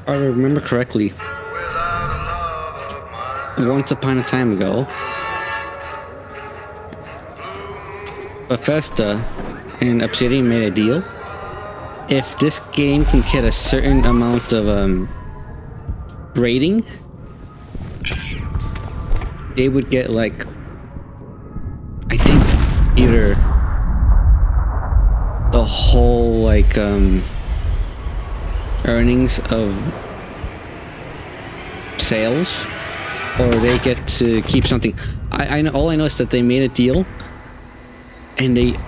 I remember correctly, once upon a time ago, Bethesda and Obsidian made a deal. If this game can get a certain amount of rating, they would get like, I think, either the whole like earnings of sales, or they get to keep something. I know, all I know is that they made a deal, and they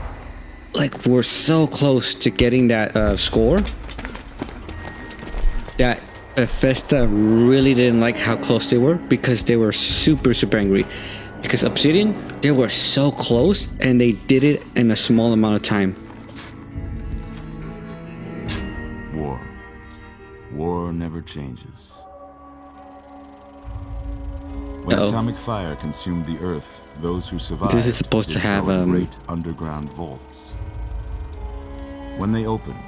like were so close to getting that score that Bethesda really didn't like how close they were, because they were super angry. Because Obsidian, they were so close and they did it in a small amount of time. War never changes. When atomic fire consumed the earth, those who survived this is supposed to have great underground vaults. When they opened,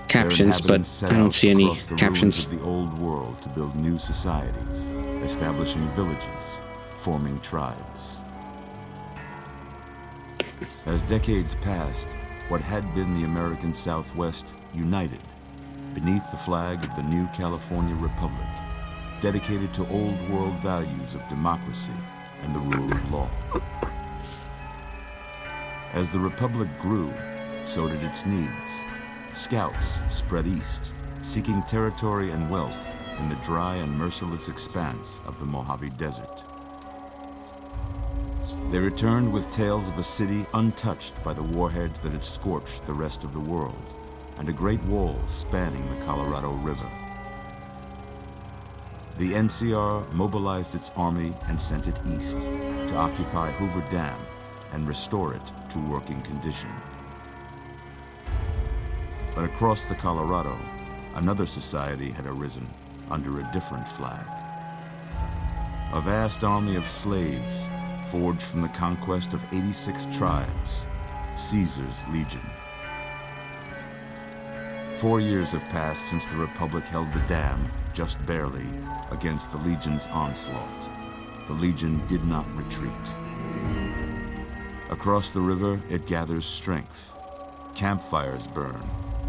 captions, but I don't see any captions. Of the old world to build new societies, establishing villages, forming tribes. As decades passed, what had been the American Southwest united beneath the flag of the new California Republic, dedicated to old world values of democracy and the rule of law. As the Republic grew, so did its needs. Scouts spread east, seeking territory and wealth in the dry and merciless expanse of the Mojave Desert. They returned with tales of a city untouched by the warheads that had scorched the rest of the world, and a great wall spanning the Colorado River. The NCR mobilized its army and sent it east to occupy Hoover Dam and restore it to working condition. But across the Colorado, another society had arisen under a different flag. A vast army of slaves forged from the conquest of 86 tribes, Caesar's Legion. 4 years have passed since the Republic held the dam, just barely, against the Legion's onslaught. The Legion did not retreat. Across the river, it gathers strength. Campfires burn,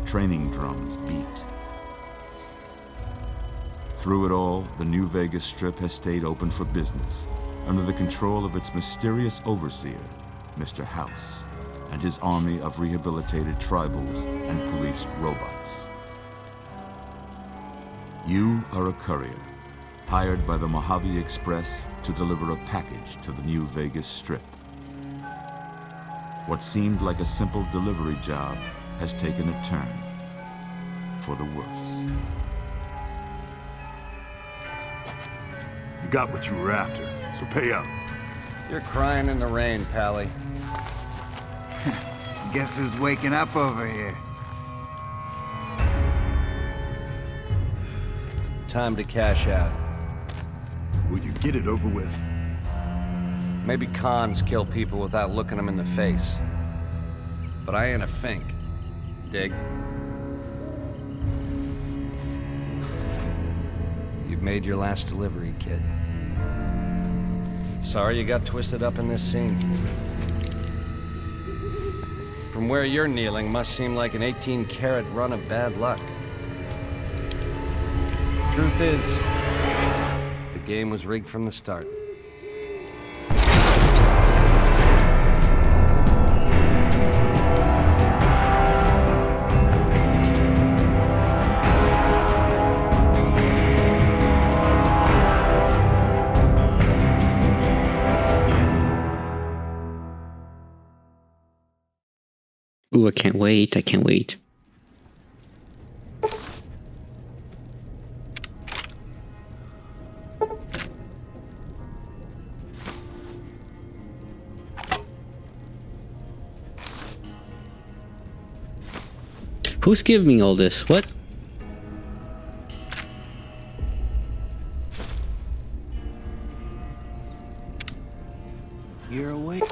training drums beat. Through it all, the New Vegas Strip has stayed open for business, under the control of its mysterious overseer, Mr. House, and his army of rehabilitated tribals and police robots. You are a courier, hired by the Mojave Express to deliver a package to the New Vegas Strip. What seemed like a simple delivery job has taken a turn for the worse. You got what you were after, so pay up. You're crying in the rain, Pally. Guess who's waking up over here? Time to cash out. Will you get it over with? Maybe cons kill people without looking them in the face. But I ain't a fink. Dig? You've made your last delivery, kid. Sorry you got twisted up in this scene. From where you're kneeling must seem like an 18-carat run of bad luck. Truth is, the game was rigged from the start. Ooh, I can't wait. I can't wait. Who's giving me all this? What? You're awake.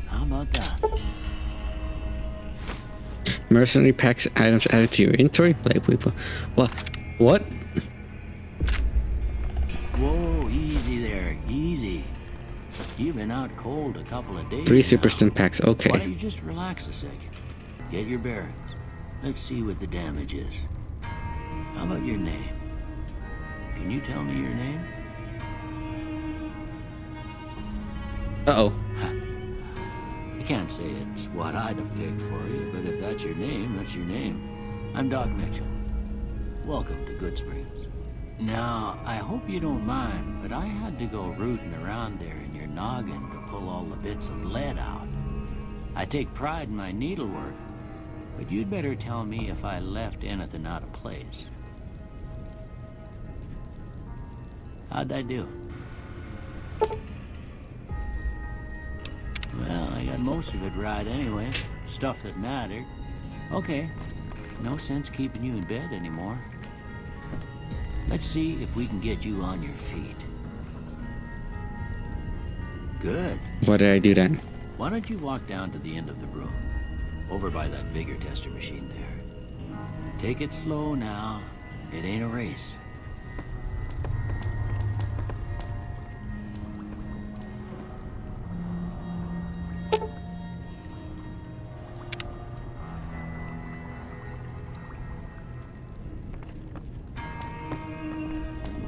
How about that? Mercenary packs items added to your inventory. Like people. What? Whoa, easy there, easy. You've been out cold a couple of days 3 now. super stim packs. Why don't Okay. you just relax a second? Get your bearings. Let's see what the damage is. How about your name? Can you tell me your name? Uh-oh. I can't say it's what I'd have picked for you, but if that's your name, that's your name. I'm Doc Mitchell. Welcome to Good Springs. Now, I hope you don't mind, but I had to go rooting around there in your noggin to pull all the bits of lead out. I take pride in my needlework, but you'd better tell me if I left anything out of place. How'd I do? Well, I got most of it right anyway. Stuff that mattered. Okay. No sense keeping you in bed anymore. Let's see if we can get you on your feet. Good. Why did I do that? Why don't you walk down to the end of the room? Over by that vigor tester machine there. Take it slow now. It ain't a race.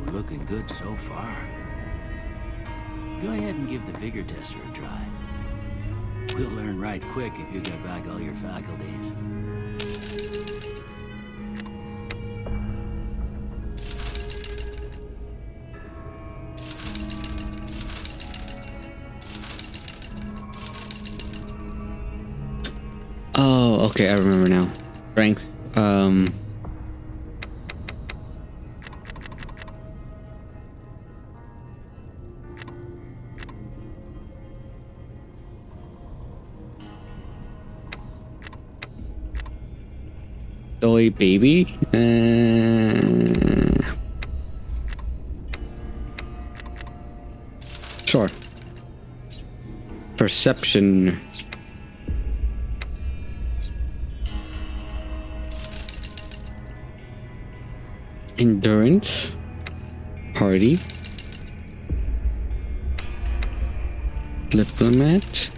We're looking good so far. Go ahead and give the vigor tester a try. We'll learn right quick if you get back all your faculties. Oh, okay, I remember now. Strength. Toy baby. Sure. Perception. Endurance. Party. Diplomat.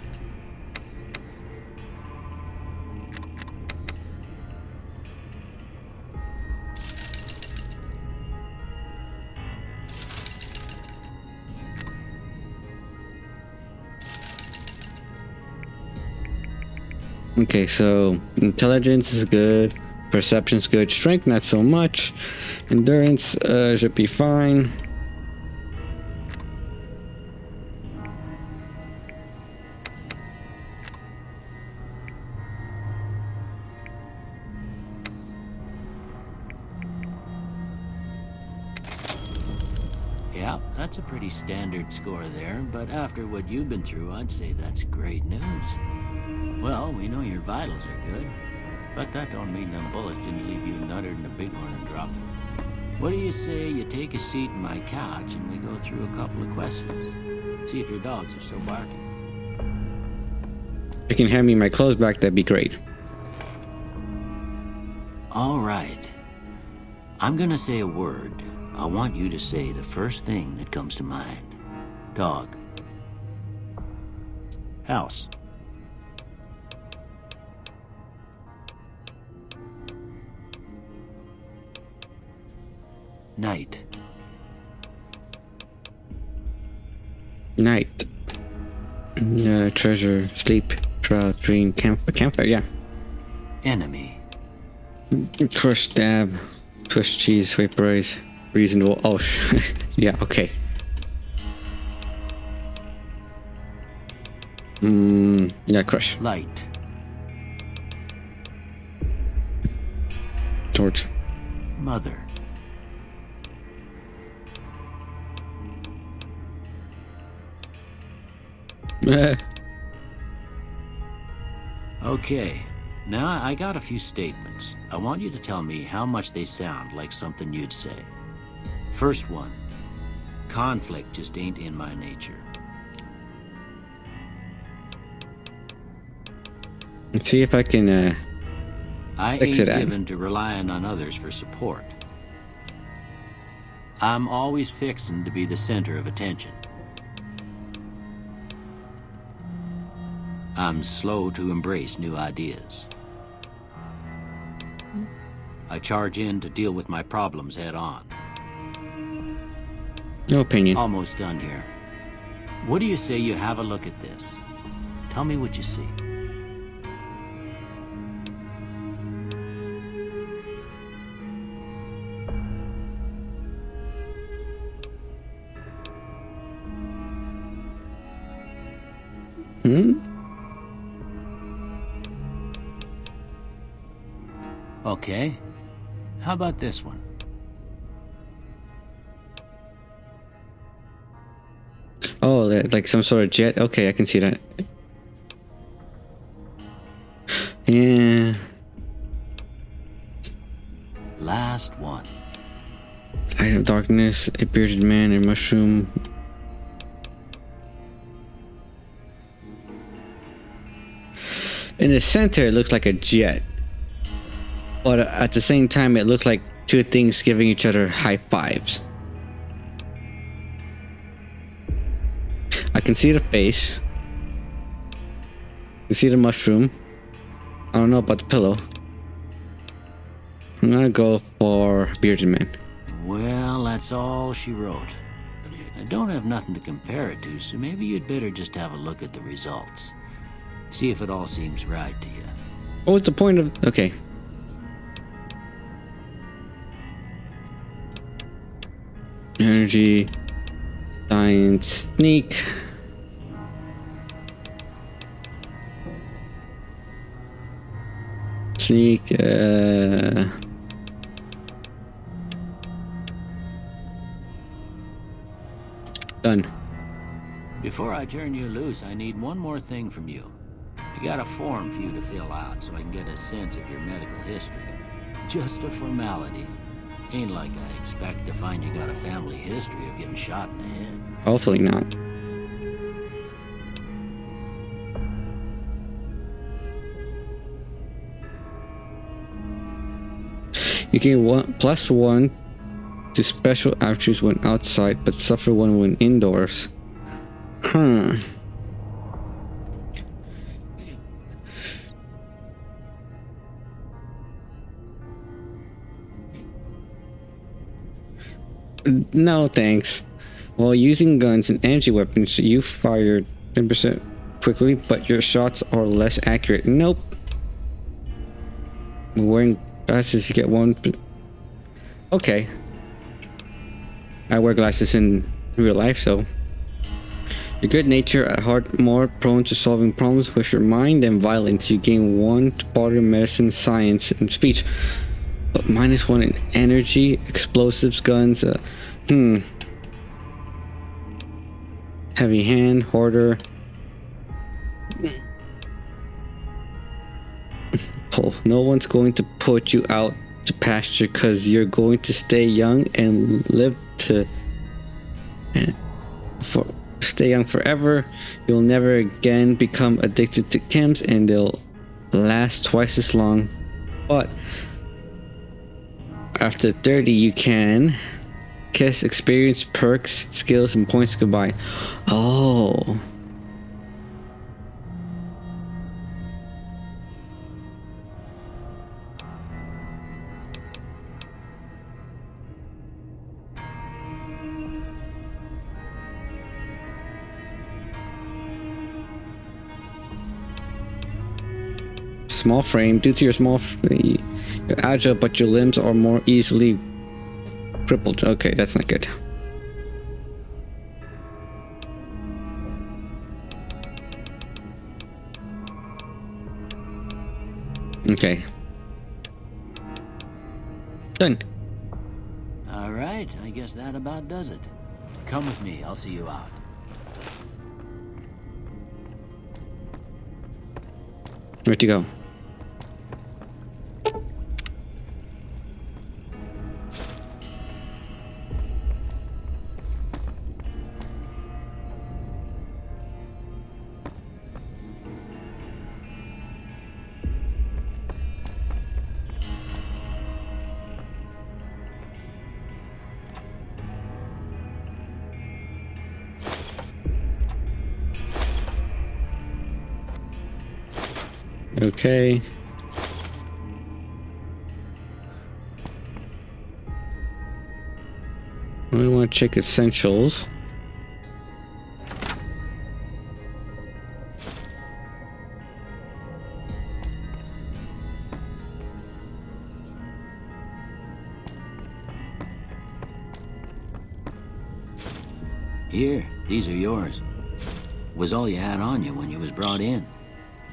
Okay, so intelligence is good, perception's good, strength not so much, endurance should be fine. Yeah, that's a pretty standard score there, but after what you've been through, I'd say that's great news. Well, we know your vitals are good, but that don't mean them bullets didn't leave you nuttered in a bighorn and dropped it. What do you say you take a seat in my couch and we go through a couple of questions? See if your dogs are still barking. If you can hand me my clothes back, that'd be great. All right. I'm gonna say a word. I want you to say the first thing that comes to mind. Dog. House. Night. Night. Treasure, sleep, trial, dream, campfire, yeah. Enemy. Crush, stab, twist, cheese, vaporize, reasonable. Oh, yeah, okay. Yeah, crush. Light. Torch. Mother. Okay, now I got a few statements. I want you to tell me how much they sound like something you'd say. First one, conflict just ain't in my nature. Let's see if I can I Fix ain't it, Adam. given to relying on others for support. I'm always fixing to be the center of attention. I'm slow to embrace new ideas. I charge in to deal with my problems head on. No opinion. Almost done here. What do you say you have a look at this? Tell me what you see. Okay. How about this one? Oh, like some sort of jet. Okay, I can see that. Yeah. Last one. Light of darkness, a bearded man, a mushroom. In the center, it looks like a jet. But at the same time, it looks like two things giving each other high fives. I can see the face. I can see the mushroom. I don't know about the pillow. I'm gonna go for bearded man. Well, that's all she wrote. I don't have nothing to compare it to, so maybe you'd better just have a look at the results. See if it all seems right to you. What was the point of... Okay. Energy. Science. Sneak. Sneak. Done. Before I turn you loose, I need one more thing from you. I got a form for you to fill out so I can get a sense of your medical history. Just a formality. Ain't like I expect to find you got a family history of getting shot in the head. Hopefully not. You gain +1 to special attributes when outside, but suffer 1 when indoors. Huh. No thanks. While using guns and energy weapons, you fire 10% quickly, but your shots are less accurate. Nope. Wearing glasses, you get 1. Okay. I wear glasses in real life, so. Your good nature at heart, more prone to solving problems with your mind than violence. You gain 1 to barter medicine, science, and speech, but -1 in energy, explosives, guns. Heavy hand, hoarder. Oh, no one's going to put you out to pasture because you're going to stay young and live to stay young forever. You'll never again become addicted to chems, and they'll last twice as long. But after 30, you can kiss experience, perks, skills, and points goodbye. Oh. Small frame. Due to your small frame, you're agile, but your limbs are more easily crippled. Okay, that's not good. Okay. Done. All right, I guess that about does it. Come with me, I'll see you out. Where'd you go? Okay. We want to check essentials. Here, these are yours. Was all you had on you when you was brought in.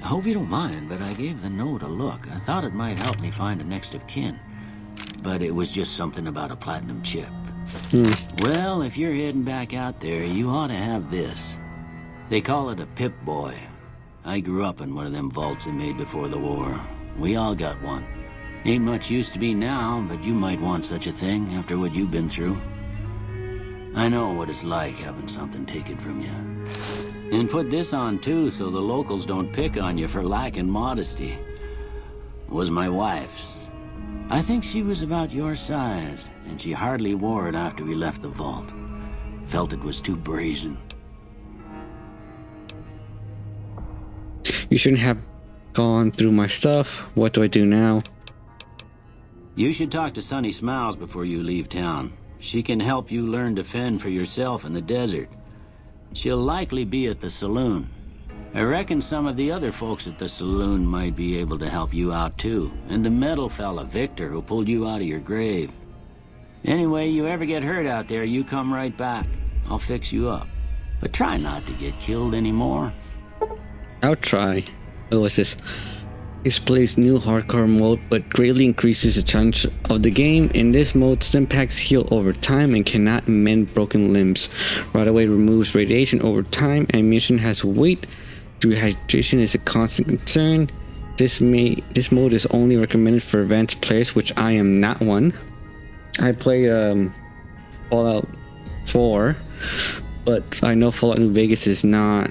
I hope you don't mind, but I gave the note a look. I thought it might help me find a next of kin. But it was just something about a platinum chip. Well, if you're heading back out there, you ought to have this. They call it a Pip-Boy. I grew up in one of them vaults they made before the war. We all got one. Ain't much use to be now, but you might want such a thing after what you've been through. I know what it's like having something taken from you. And put this on too, so the locals don't pick on you for lacking modesty. It was my wife's. I think she was about your size, and she hardly wore it after we left the vault. Felt it was too brazen. You shouldn't have gone through my stuff. What do I do now? You should talk to Sunny Smiles before you leave town. She can help you learn to fend for yourself in the desert. She'll likely be at the saloon. I reckon some of the other folks at the saloon might be able to help you out too. And the metal fella, Victor, who pulled you out of your grave. Anyway, you ever get hurt out there, you come right back. I'll fix you up. But try not to get killed anymore. I'll try. Oh, what's this? Displays new hardcore mode, but greatly increases the challenge of the game. In this mode, stimpaks heal over time and cannot mend broken limbs. Right away removes radiation over time. Ammunition has weight. Dehydration is a constant concern. This mode is only recommended for advanced players, which I am not one. I play Fallout 4, but I know Fallout New Vegas is not.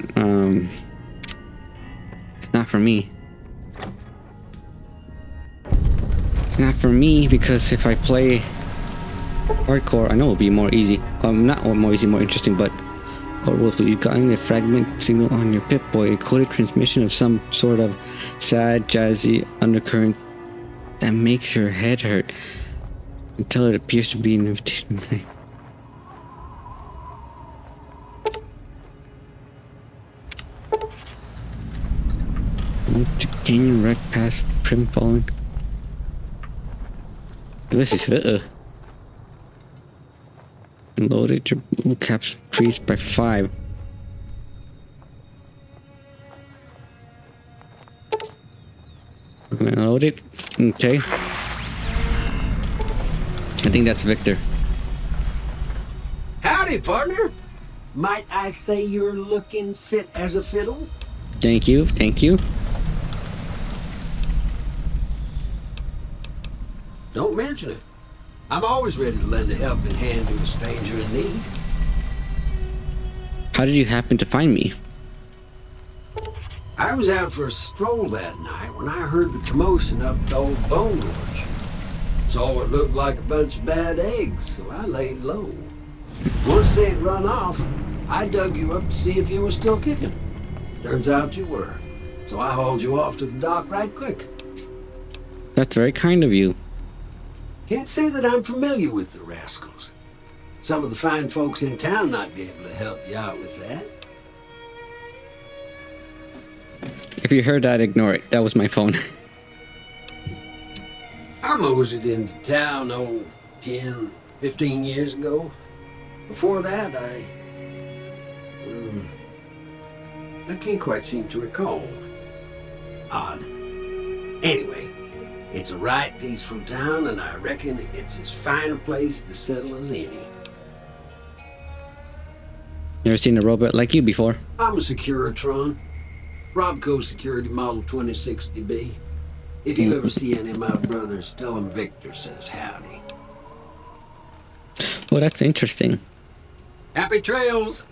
It's not for me. Not for me, because if I play hardcore, I know it'll be more easy. Not more easy, more interesting, but you've gotten a fragment signal on your Pip-Boy, a coded transmission of some sort of sad, jazzy undercurrent that makes your head hurt until it appears to be an invitation. To canyon wreck past Prim falling. This is loaded. Your blue caps increased by 5. I'm gonna load it. Okay. I think that's Victor. Howdy, partner. Might I say you're looking fit as a fiddle? Thank you. Thank you. Don't mention it. I'm always ready to lend a helping hand to a stranger in need. How did you happen to find me? I was out for a stroll that night when I heard the commotion up the old bone rush. Saw what looked like a bunch of bad eggs, so I laid low. Once they had run off, I dug you up to see if you were still kicking. Turns out you were, so I hauled you off to the dock right quick. That's very kind of you. Can't say that I'm familiar with the rascals. Some of the fine folks in town might be able to help you out with that. If you heard that, ignore it. That was my phone. I moseyed into town, 10, 15 years ago. Before that, I can't quite seem to recall. Odd. Anyway, it's a right peaceful town, and I reckon it's as fine a place to settle as any. Never seen a robot like you before. I'm a Securitron. Robco Security Model 2060B. If you ever see any of my brothers, tell them Victor says howdy. Oh, that's interesting. Happy trails!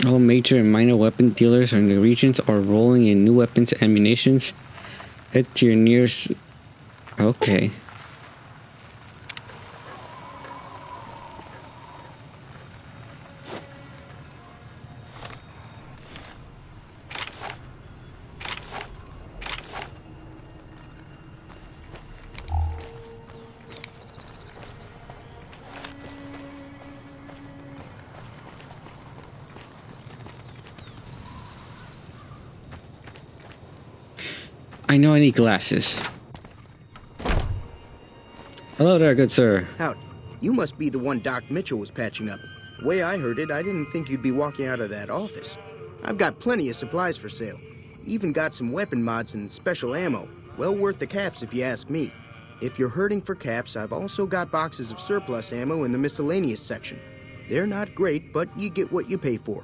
All major and minor weapon dealers in the regions are rolling in new weapons and ammunitions. Head to your nearest... Okay. I know I need glasses. Hello there, good sir. Howdy. You must be the one Doc Mitchell was patching up. The way I heard it, I didn't think you'd be walking out of that office. I've got plenty of supplies for sale. Even got some weapon mods and special ammo. Well worth the caps if you ask me. If you're hurting for caps, I've also got boxes of surplus ammo in the miscellaneous section. They're not great, but you get what you pay for.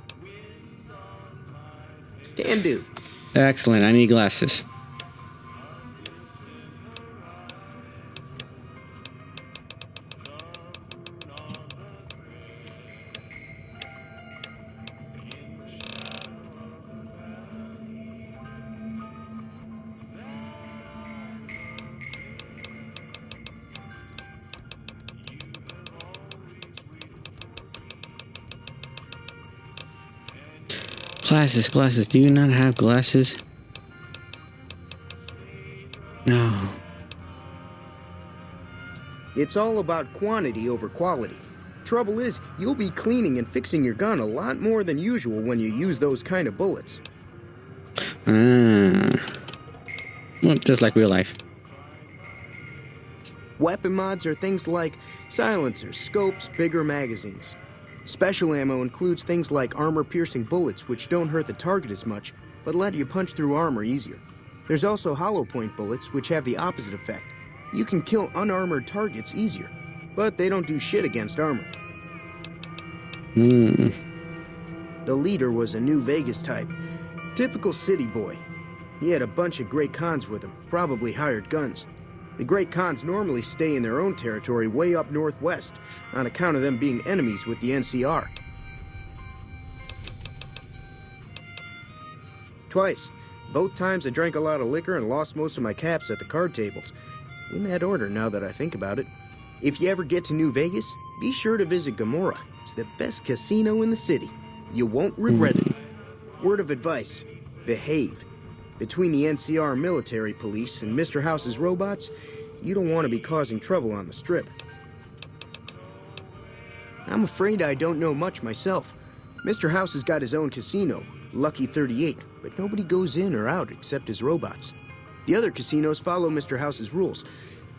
Can do. Excellent, I need glasses. Glasses. Do you not have glasses? No. It's all about quantity over quality. Trouble is, you'll be cleaning and fixing your gun a lot more than usual when you use those kind of bullets. Well, just like real life. Weapon mods are things like silencers, scopes, bigger magazines. Special ammo includes things like armor-piercing bullets, which don't hurt the target as much, but let you punch through armor easier. There's also hollow point bullets, which have the opposite effect. You can kill unarmored targets easier, but they don't do shit against armor. The leader was a New Vegas type. Typical city boy. He had a bunch of Great Khans with him, probably hired guns. The Great Khans normally stay in their own territory way up northwest, on account of them being enemies with the NCR. Twice. Both times I drank a lot of liquor and lost most of my caps at the card tables. In that order, now that I think about it. If you ever get to New Vegas, be sure to visit Gomorrah. It's the best casino in the city. You won't regret it. Word of advice, behave. Between the NCR military police and Mr. House's robots, you don't want to be causing trouble on the Strip. I'm afraid I don't know much myself. Mr. House has got his own casino, Lucky 38, but nobody goes in or out except his robots. The other casinos follow Mr. House's rules,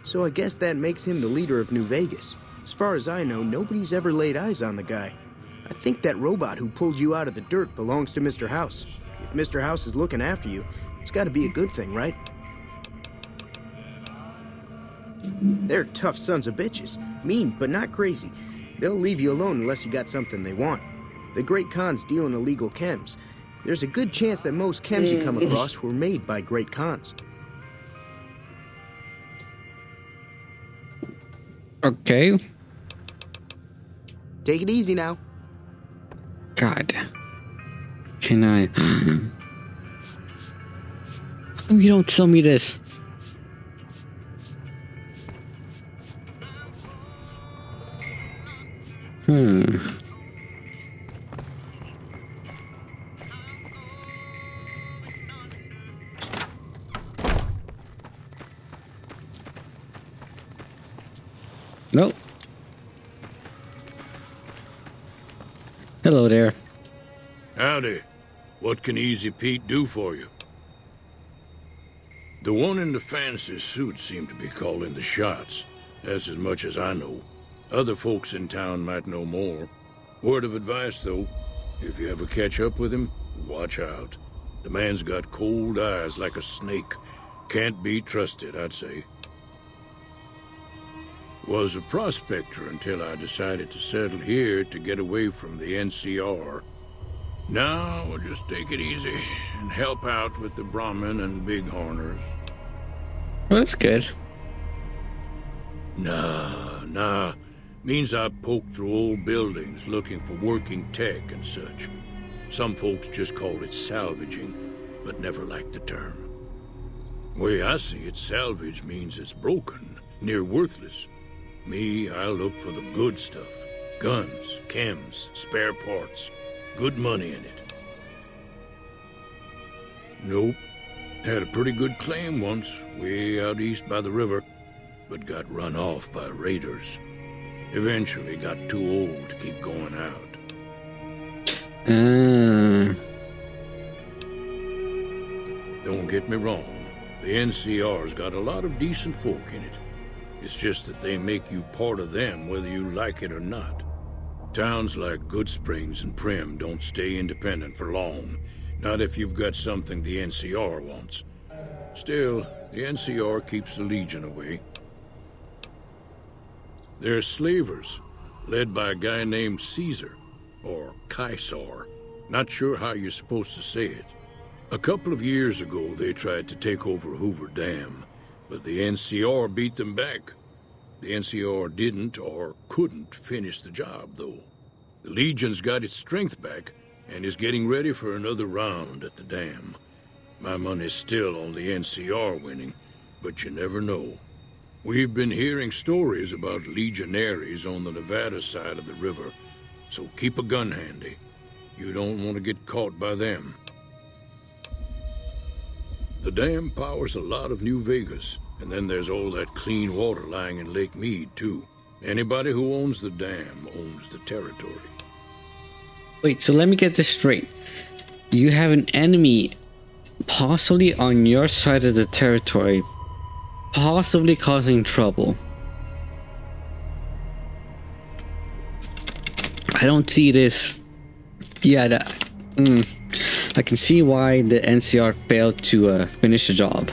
so I guess that makes him the leader of New Vegas. As far as I know, nobody's ever laid eyes on the guy. I think that robot who pulled you out of the dirt belongs to Mr. House. If Mr. House is looking after you, it's gotta be a good thing, right? They're tough sons of bitches. Mean, but not crazy. They'll leave you alone unless you got something they want. The Great Khans deal in illegal chems. There's a good chance that most chems you come across were made by Great Khans. Okay. Take it easy now. God. Can I... How come you don't tell me this? Nope. Hello there. Howdy. What can Easy Pete do for you? The one in the fancy suit seemed to be calling the shots. That's as much as I know. Other folks in town might know more. Word of advice, though. If you ever catch up with him, watch out. The man's got cold eyes like a snake. Can't be trusted, I'd say. Was a prospector until I decided to settle here to get away from the NCR. Now we'll just take it easy and help out with the Brahmin and Bighorners. Well, that's good. Nah. Means I poke through old buildings looking for working tech and such. Some folks just call it salvaging, but never liked the term. Way I see it, salvage means it's broken, near worthless. Me, I look for the good stuff. Guns, chems, spare parts. Good money in it. Nope. Had a pretty good claim once, way out east by the river, but got run off by raiders. Eventually got too old to keep going out. Don't get me wrong. The NCR's got a lot of decent folk in it. It's just that they make you part of them whether you like it or not. Towns like Goodsprings and Prim don't stay independent for long. Not if you've got something the NCR wants. Still, the NCR keeps the Legion away. They're slavers, led by a guy named Caesar, or Caesar. Not sure how you're supposed to say it. A couple of years ago, they tried to take over Hoover Dam, but the NCR beat them back. The NCR didn't or couldn't finish the job, though. The Legion's got its strength back and is getting ready for another round at the dam. My money's still on the NCR winning, but you never know. We've been hearing stories about legionaries on the Nevada side of the river, so keep a gun handy. You don't want to get caught by them. The dam powers a lot of New Vegas, and then there's all that clean water lying in Lake Mead, too. Anybody who owns the dam owns the territory. Wait, so let me get this straight. You have an enemy possibly on your side of the territory, possibly causing trouble. I don't see this. Yeah, I can see why the NCR failed to finish the job.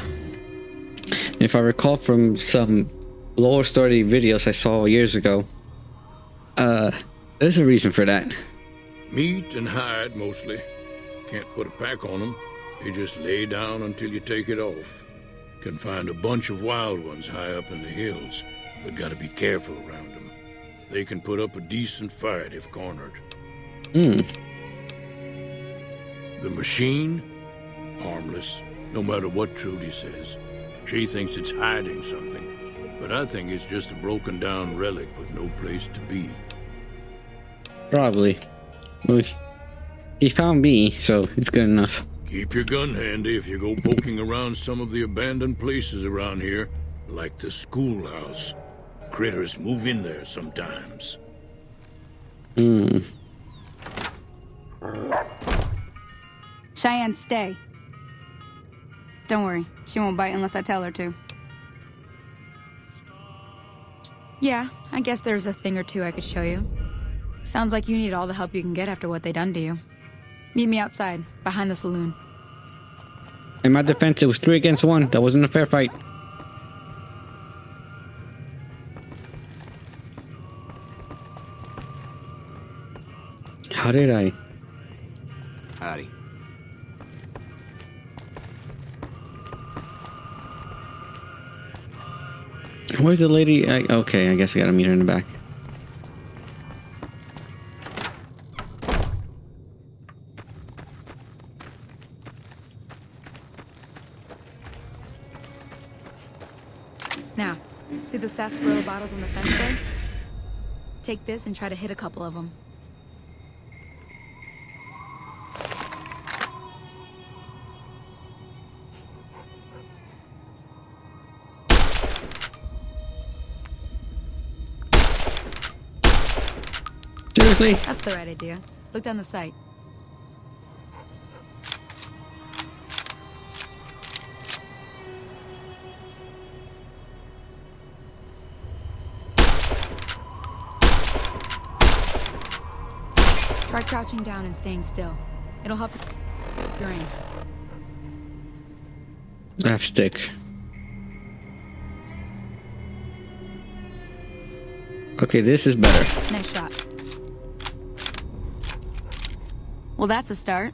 And if I recall from some lower story videos I saw years ago, there's a reason for that. Meat and hide, mostly. Can't put a pack on them. They just lay down until you take it off. Can find a bunch of wild ones high up in the hills, but gotta be careful around them. They can put up a decent fight if cornered. The machine? Harmless, no matter what Trudy says. She thinks it's hiding something, but I think it's just a broken down relic with no place to be. Probably. Well, he found me, so it's good enough. Keep your gun handy if you go poking around some of the abandoned places around here, like the schoolhouse. Critters move in there sometimes. Cheyenne, stay. Don't worry, she won't bite unless I tell her to. Yeah, I guess there's a thing or two I could show you. Sounds like you need all the help you can get after what they done to you. Meet me outside, behind the saloon. In my defense, it was 3 against 1. That wasn't a fair fight. How did I? Howdy. Where's the lady? Okay, I guess I gotta meet her in the back. Now, see the sarsaparilla bottles on the fence there? Take this and try to hit a couple of them. Seriously? That's the right idea. Look down the sight. Try crouching down and staying still. It'll help your aim. I have stick. Okay, this is better. Nice shot. Well, that's a start.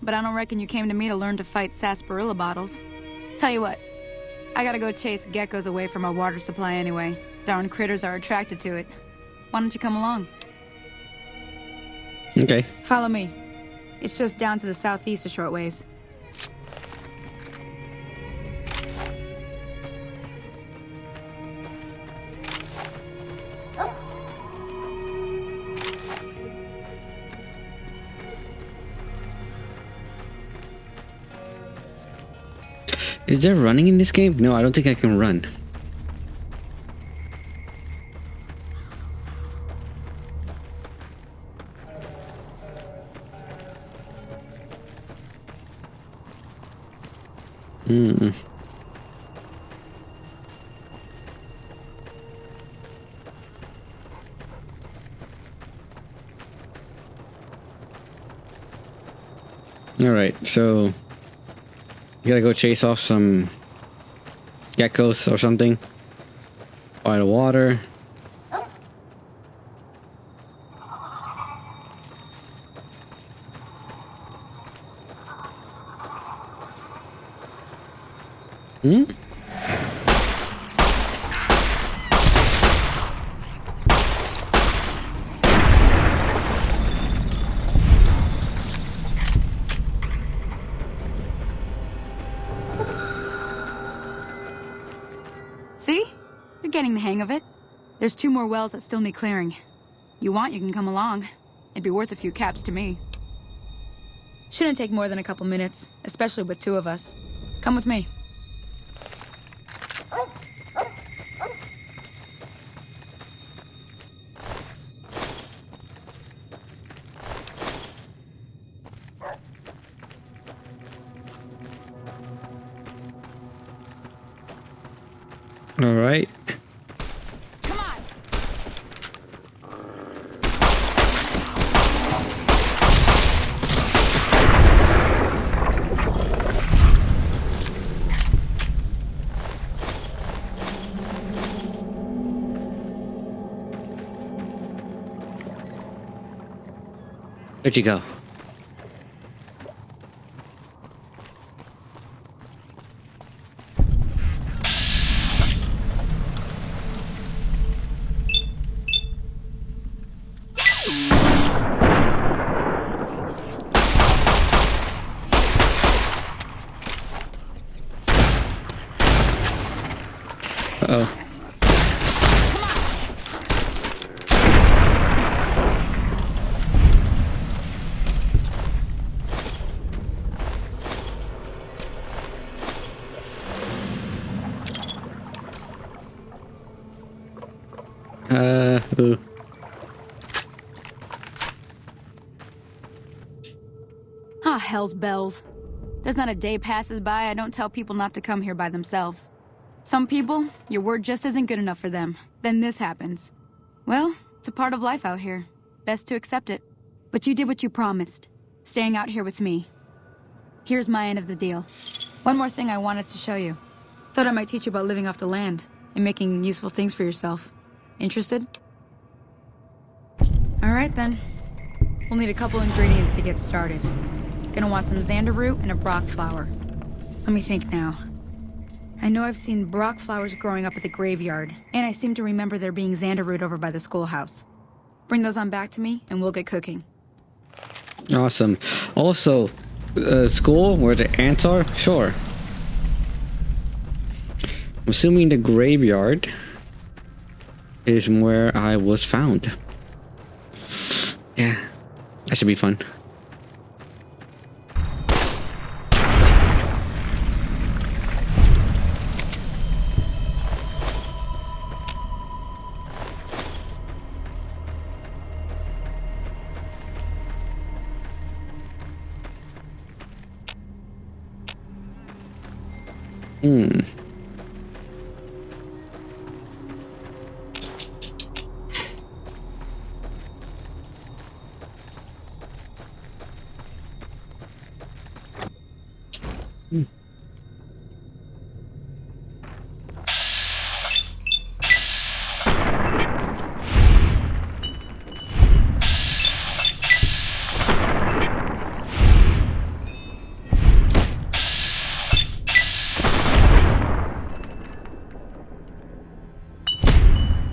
But I don't reckon you came to me to learn to fight sarsaparilla bottles. Tell you what, I gotta go chase geckos away from our water supply anyway. Darn critters are attracted to it. Why don't you come along? Okay. Follow me. It's just down to the southeast a short ways. Is there running in this game? No, I don't think I can run. Alright, so you gotta go chase off some geckos or something by the water. Hmm? See? You're getting the hang of it. There's 2 more wells that still need clearing. You want, you can come along. It'd be worth a few caps to me. Shouldn't take more than a couple minutes, especially with 2 of us. Come with me. All right. Come on. Where'd you go? Uh-oh. Ooh. Ah, hell's bells. There's not a day passes by I don't tell people not to come here by themselves. Some people, your word just isn't good enough for them. Then this happens. Well, it's a part of life out here. Best to accept it. But you did what you promised, staying out here with me. Here's my end of the deal. One more thing I wanted to show you. Thought I might teach you about living off the land and making useful things for yourself. Interested? All right then. We'll need a couple ingredients to get started. Gonna want some xander root and a brock flower. Let me think now. I know I've seen brock flowers growing up at the graveyard, and I seem to remember there being xander root over by the schoolhouse. Bring those on back to me, and we'll get cooking. Awesome. Also, school where the ants are? Sure. I'm assuming the graveyard is where I was found. Yeah, that should be fun.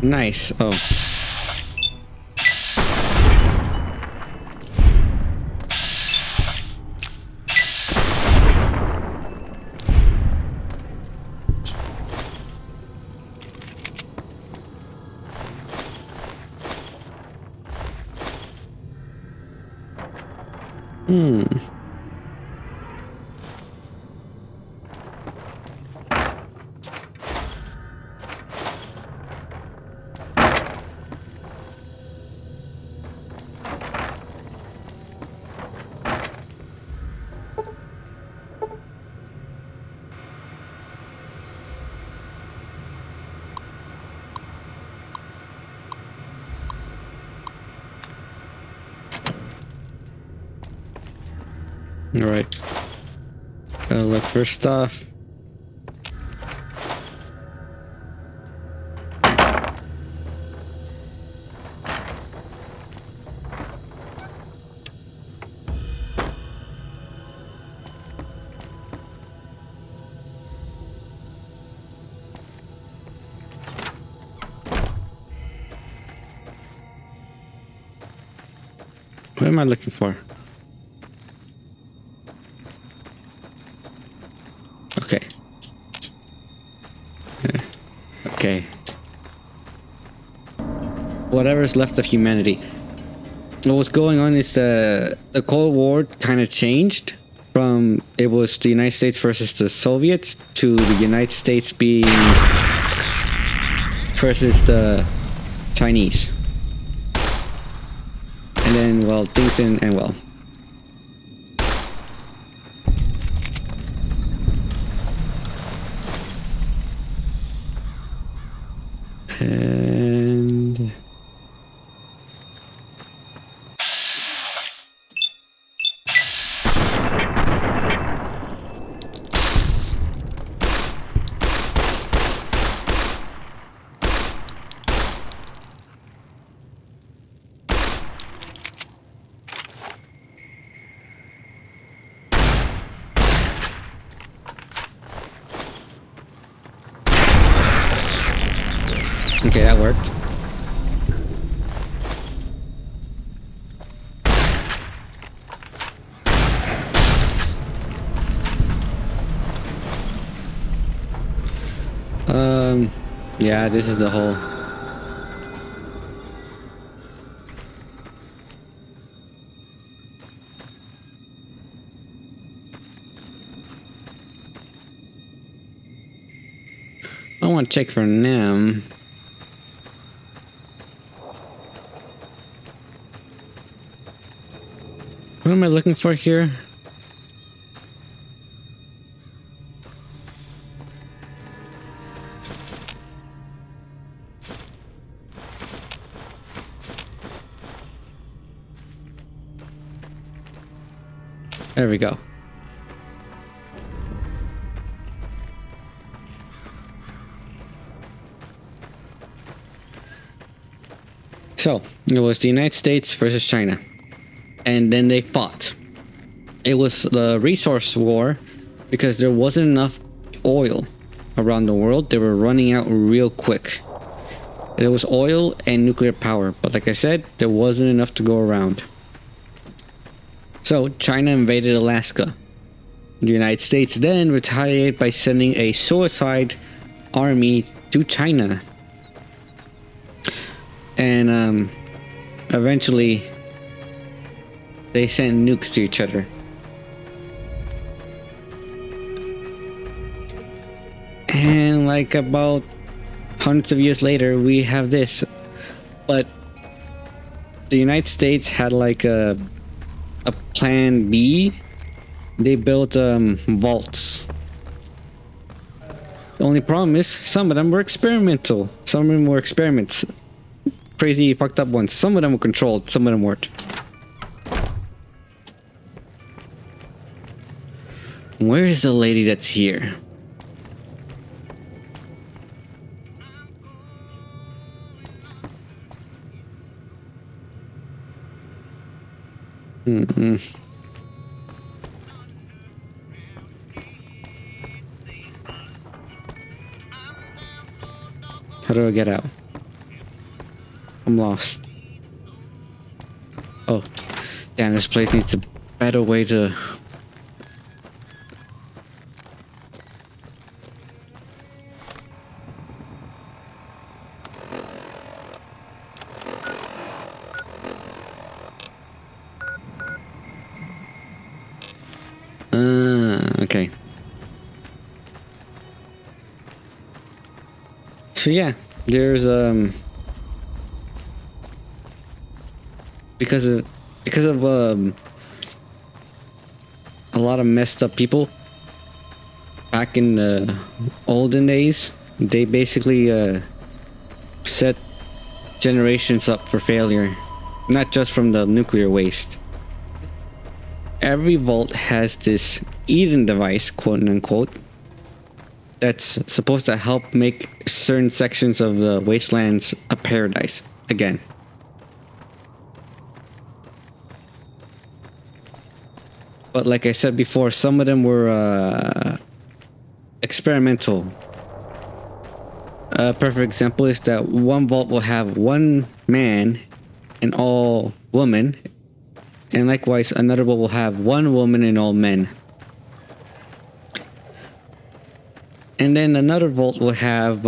Nice. Oh. All right. Gotta look for stuff. What am I looking for? Okay. Okay. Whatever's left of humanity. What's going on is the Cold War kind of changed from it was the United States versus the Soviets to the United States being versus the Chinese. And then, well, things didn't end well. And okay, that worked. Yeah, this is the hole. I want to check for them. What am I looking for here? There we go. So, it was the United States versus China. And then they fought. It was the resource war because there wasn't enough oil around the world. They were running out real quick. There was oil and nuclear power, but like I said, there wasn't enough to go around. So China invaded Alaska. The United States then retaliated by sending a suicide army to China. And eventually they sent nukes to each other. And like about hundreds of years later, we have this. But the United States had like a plan B. They built vaults. The only problem is some of them were experimental. Some of them were experiments. Crazy fucked up ones. Some of them were controlled, some of them weren't. Where is the lady that's here? How do I get out? I'm lost. Oh, damn, this place needs a better way to... Okay. So yeah, there's because of a lot of messed up people back in the olden days. They basically set generations up for failure, not just from the nuclear waste. every vault has this eating device, quote unquote, that's supposed to help make certain sections of the wastelands a paradise again. But like I said before, some of them were experimental. A perfect example is that one vault will have one man and all women, and likewise another vault will have one woman and all men. And then another vault will have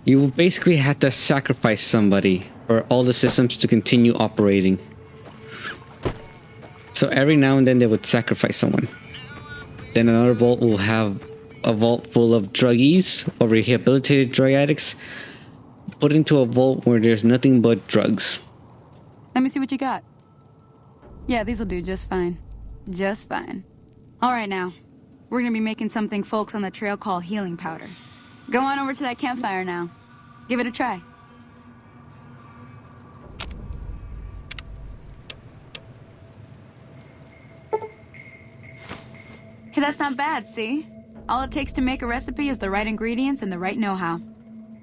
you will basically have to sacrifice somebody for all the systems to continue operating. So every now and then they would sacrifice someone. Then another vault will have a vault full of druggies or rehabilitated drug addicts put into a vault where there's nothing but drugs. Let me see what you got. Yeah, these'll do just fine. Just fine. All right now. We're gonna be making something folks on the trail call healing powder. Go on over to that campfire now. Give it a try. Hey, that's not bad, see? All it takes to make a recipe is the right ingredients and the right know-how.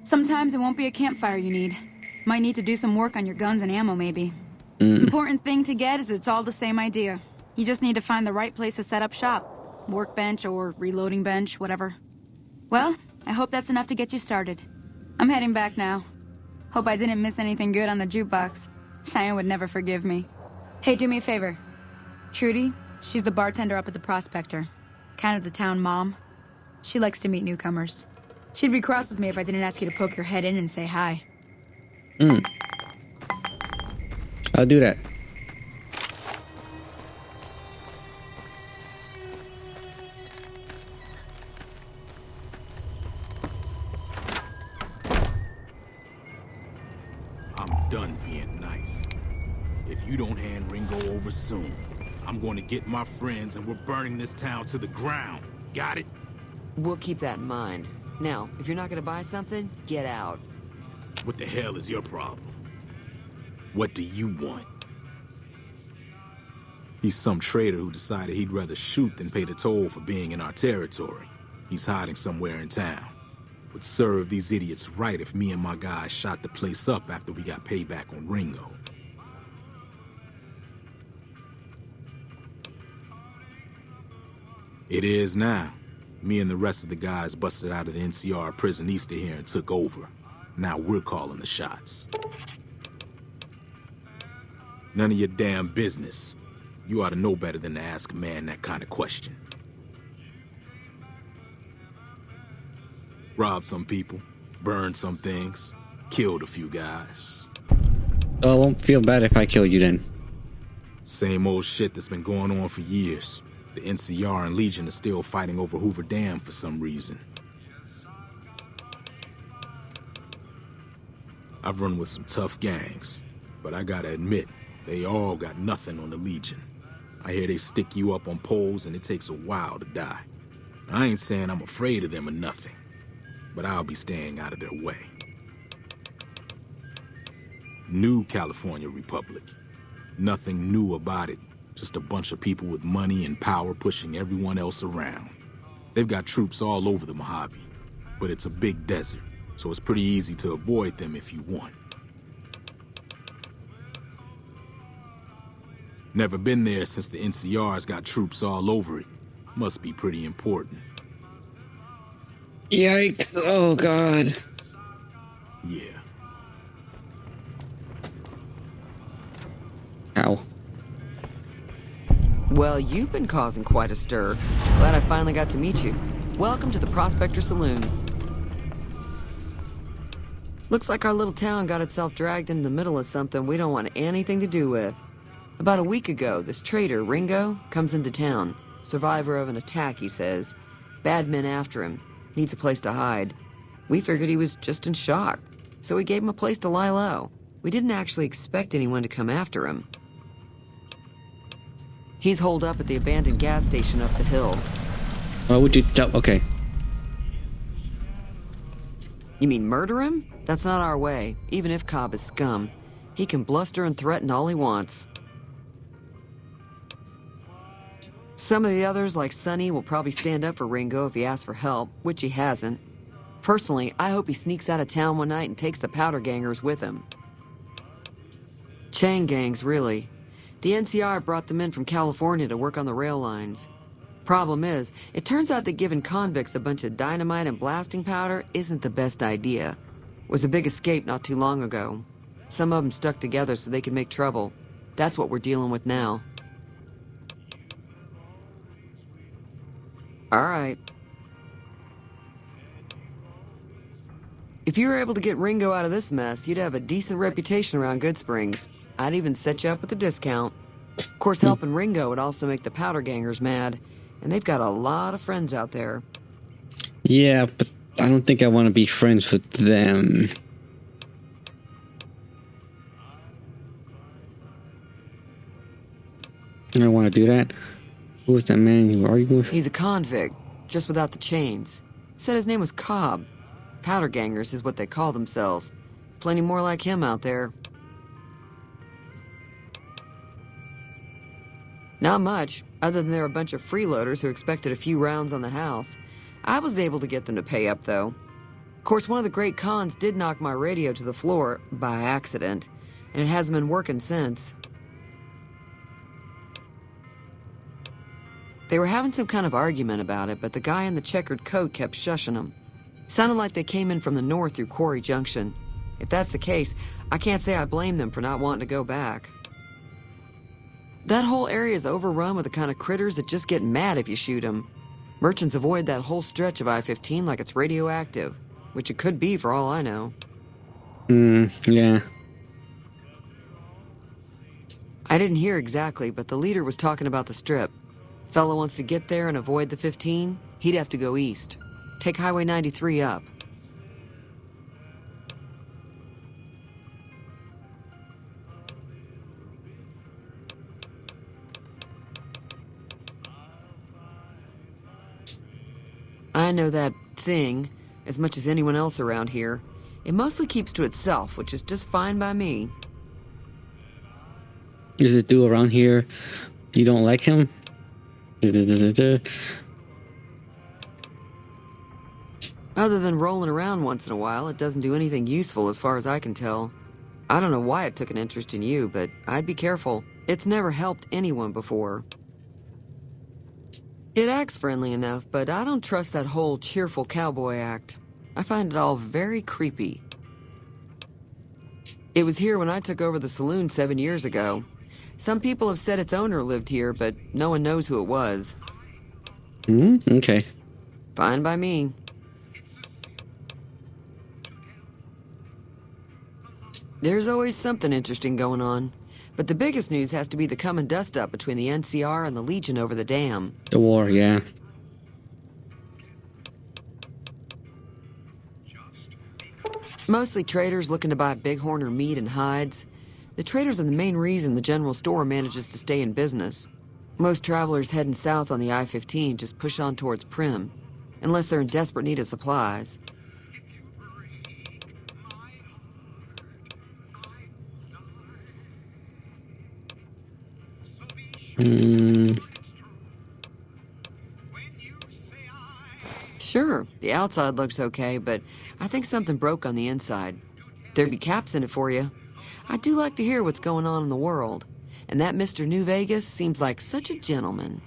Sometimes it won't be a campfire you need. Might need to do some work on your guns and ammo, maybe. Important thing to get is it's all the same idea. You just need to find the right place to set up shop. Workbench or reloading bench, whatever. Well, I hope that's enough to get you started. I'm heading back now. Hope I didn't miss anything good on the jukebox. Cheyenne would never forgive me. Hey, do me a favor. Trudy, she's the bartender up at the Prospector. Kind of the town mom. She likes to meet newcomers. She'd be cross with me if I didn't ask you to poke your head in and say hi. I'll do that. I'm done being nice. If you don't hand Ringo over soon, I'm going to get my friends and we're burning this town to the ground. Got it? We'll keep that in mind. Now, if you're not gonna buy something, get out. What the hell is your problem? What do you want? He's some traitor who decided he'd rather shoot than pay the toll for being in our territory. He's hiding somewhere in town. Would serve these idiots right if me and my guys shot the place up after we got payback on Ringo. It is now. Me and the rest of the guys busted out of the NCR prison east of here and took over. Now we're calling the shots. None of your damn business. You ought to know better than to ask a man that kind of question. Robbed some people, burned some things, killed a few guys. Oh, I won't feel bad if I killed you then. Same old shit that's been going on for years. The NCR and Legion are still fighting over Hoover Dam for some reason. I've run with some tough gangs, but I gotta admit, they all got nothing on the Legion. I hear they stick you up on poles and it takes a while to die. I ain't saying I'm afraid of them or nothing, but I'll be staying out of their way. New California Republic. Nothing new about it. Just a bunch of people with money and power pushing everyone else around. They've got troops all over the Mojave, but it's a big desert, so it's pretty easy to avoid them if you want. Never been there since the NCR's got troops all over it. Must be pretty important. Yikes. Oh, God. Yeah. Ow. Well, you've been causing quite a stir. Glad I finally got to meet you. Welcome to the Prospector Saloon. Looks like our little town got itself dragged into the middle of something we don't want anything to do with. About a week ago, this traitor, Ringo, comes into town. Survivor of an attack, he says. Bad men after him. Needs a place to hide. We figured he was just in shock, so we gave him a place to lie low. We didn't actually expect anyone to come after him. He's holed up at the abandoned gas station up the hill. Why would you tell? Okay. You mean murder him? That's not our way, even if Cobb is scum. He can bluster and threaten all he wants. Some of the others, like Sonny, will probably stand up for Ringo if he asks for help, which he hasn't. Personally, I hope he sneaks out of town one night and takes the powder gangers with him. Chain gangs, really. The NCR brought them in from California to work on the rail lines. Problem is, it turns out that giving convicts a bunch of dynamite and blasting powder isn't the best idea. It was a big escape not too long ago. Some of them stuck together so they could make trouble. That's what we're dealing with now. All right. If you were able to get Ringo out of this mess, you'd have a decent reputation around Goodsprings. I'd even set you up with a discount. Of course, helping Ringo would also make the powder gangers mad, and they've got a lot of friends out there. Yeah, but I don't think I want to be friends with them. I don't want to do that. Who was that man you were arguing with? He's a convict, just without the chains. Said his name was Cobb. Powder gangers is what they call themselves. Plenty more like him out there. Not much, other than they're a bunch of freeloaders who expected a few rounds on the house. I was able to get them to pay up, though. Of course, one of the great cons did knock my radio to the floor, by accident, and it hasn't been working since. They were having some kind of argument about it, but the guy in the checkered coat kept shushing them. Sounded like they came in from the north through Quarry Junction. If that's the case, I can't say I blame them for not wanting to go back. That whole area is overrun with the kind of critters that just get mad if you shoot them. Merchants avoid that whole stretch of I-15 like it's radioactive, which it could be for all I know. Yeah. I didn't hear exactly, but the leader was talking about the strip. Fella wants to get there and avoid the 15, he'd have to go east. Take Highway 93 up. I know that thing as much as anyone else around here. It mostly keeps to itself, which is just fine by me. Is it dude around here? You don't like him? Other than rolling around once in a while, it doesn't do anything useful as far as I can tell. I don't know why it took an interest in you, but I'd be careful. It's never helped anyone before. It acts friendly enough, but I don't trust that whole cheerful cowboy act. I find it all very creepy. It was here when I took over the saloon 7 years ago. Some people have said its owner lived here, but no one knows who it was. Okay. Fine by me. There's always something interesting going on. But the biggest news has to be the coming dust-up between the NCR and the Legion over the dam. The war, yeah. Mostly traders looking to buy bighorner meat and hides. The traders are the main reason the general store manages to stay in business. Most travelers heading south on the I-15 just push on towards Prim, unless they're in desperate need of supplies. Sure, the outside looks okay, but I think something broke on the inside. There'd be caps in it for you. I do like to hear what's going on in the world, and that Mr. New Vegas seems like such a gentleman.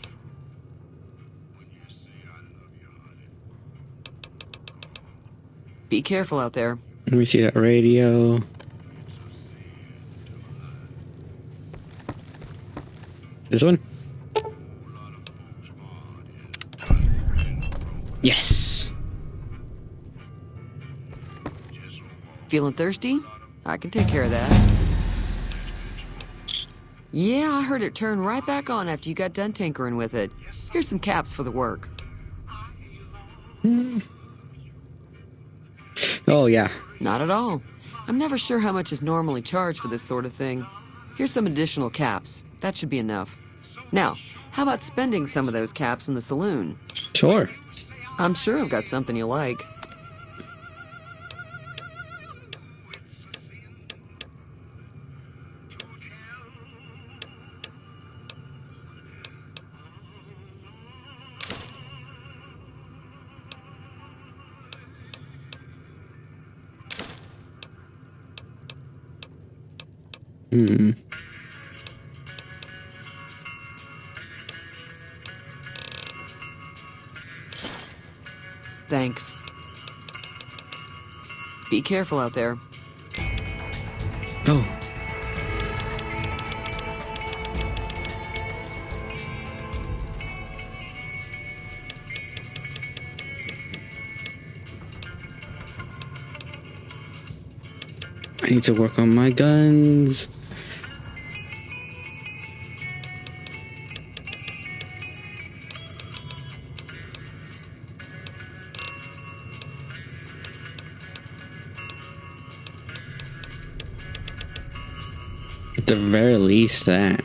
Be careful out there. Let me see that radio. This one? Yes. Feeling thirsty? I can take care of that. Yeah, I heard it turn right back on after you got done tinkering with it. Here's some caps for the work. Oh, yeah. Not at all. I'm never sure how much is normally charged for this sort of thing. Here's some additional caps. That should be enough. Now, how about spending some of those caps in the saloon? Sure. I'm sure I've got something you like. Hmm. Thanks. Be careful out there. Oh. I need to work on my guns. At the very least, that.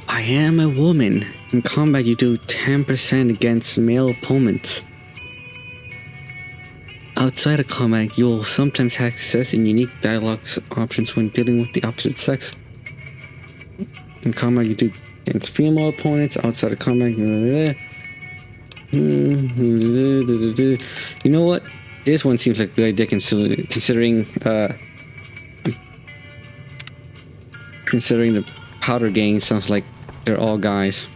I am a woman. In combat, you do 10% against male opponents. Outside of combat, you'll sometimes have access and unique dialogue options when dealing with the opposite sex. In combat, you do against female opponents. Outside of combat, you know what? This one seems like a good idea considering the powder gang sounds like they're all guys.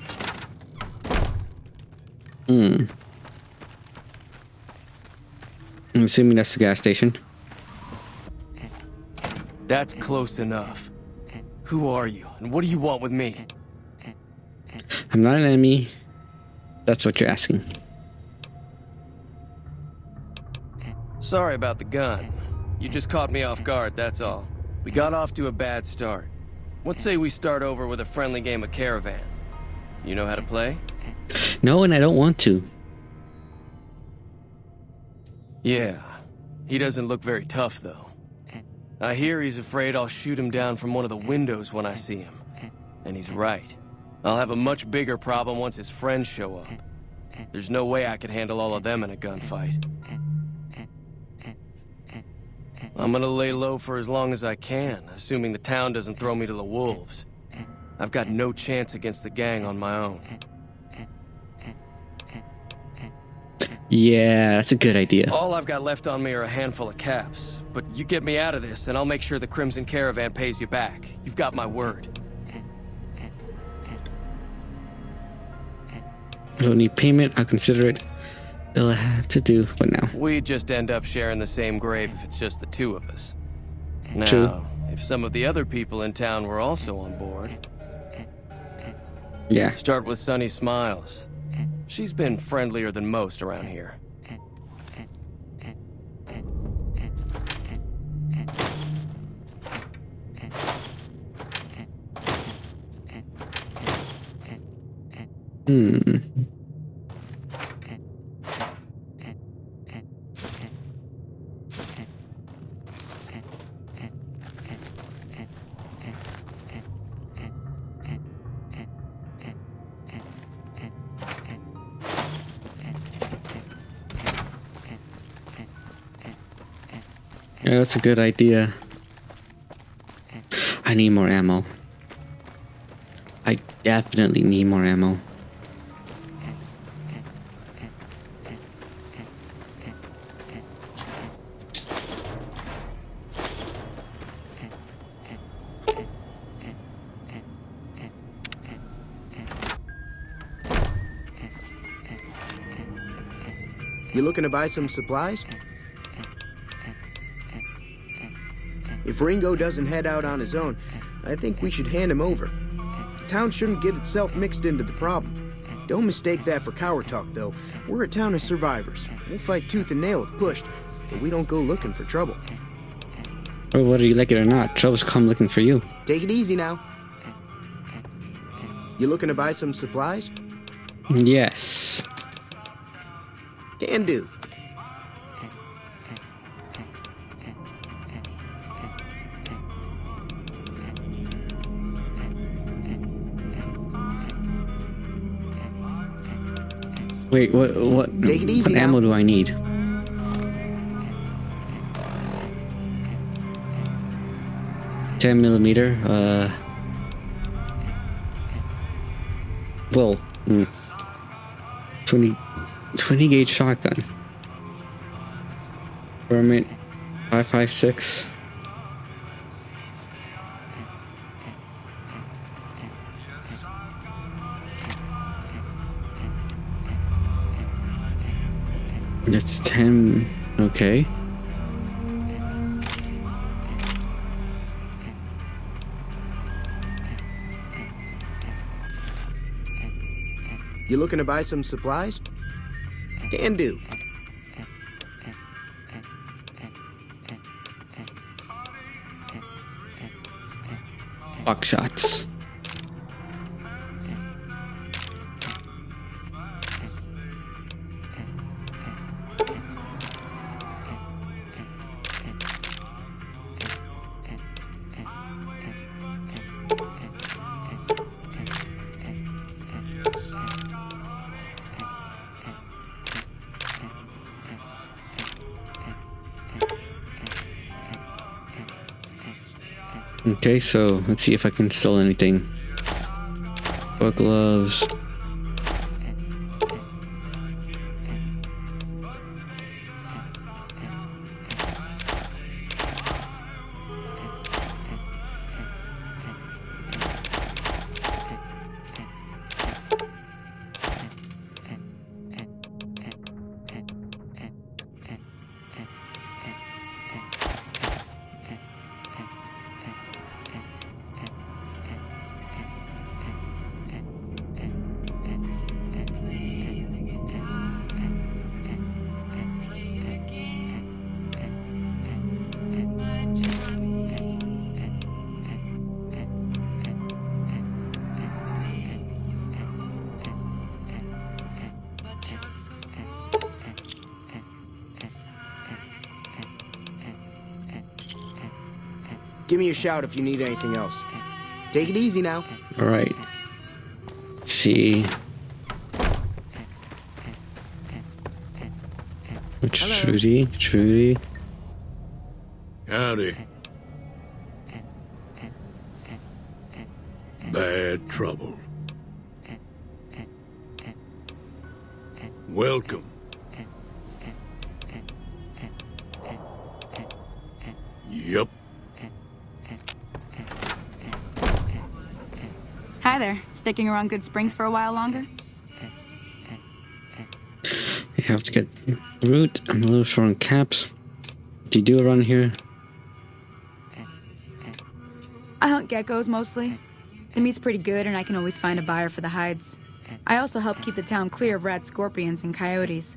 I'm assuming that's the gas station. That's close enough. Who are you, and what do you want with me? I'm not an enemy. That's what you're asking. Sorry about the gun. You just caught me off guard, that's all. We got off to a bad start. What say we start over with a friendly game of Caravan? You know how to play? No, and I don't want to. Yeah. He doesn't look very tough, though. I hear he's afraid I'll shoot him down from one of the windows when I see him. And he's right. I'll have a much bigger problem once his friends show up. There's no way I could handle all of them in a gunfight. I'm gonna lay low for as long as I can, assuming the town doesn't throw me to the wolves. I've got no chance against the gang on my own. Yeah, that's a good idea. All I've got left on me are a handful of caps, but you get me out of this and I'll make sure the Crimson Caravan pays you back. You've got my word. I don't need payment. I'll consider it. I'll have to do for now. We'd just end up sharing the same grave if it's just the two of us. Now, True. if some of the other people in town were also on board... Yeah. Start with Sunny Smiles. She's been friendlier than most around here. Yeah, that's a good idea. I need more ammo. I definitely need more ammo. You looking to buy some supplies? If Ringo doesn't head out on his own, I think we should hand him over. The town shouldn't get itself mixed into the problem. Don't mistake that for coward talk, though. We're a town of survivors. We'll fight tooth and nail if pushed, but we don't go looking for trouble. Well, whether you like it or not, troubles come looking for you. Take it easy now. You looking to buy some supplies? Yes. Can do. Wait, what Take it easy ammo do I need? $10 millimeter. Well, 20 gauge shotgun. Permit 5.56. That's 10. Okay. You looking to buy some supplies? Can do. Buckshots. Okay, so let's see if I can sell anything. Bug gloves. Give me a shout if you need anything else. Take it easy now. All right. Let's see. Trudy, Trudy. Howdy. Bad trouble. Welcome. Yup. Hi there. Sticking around Good Springs for a while longer? You have to get root. I'm a little short on caps. What do you do around here? I hunt geckos mostly. The meat's pretty good and I can always find a buyer for the hides. I also help keep the town clear of rat scorpions and coyotes.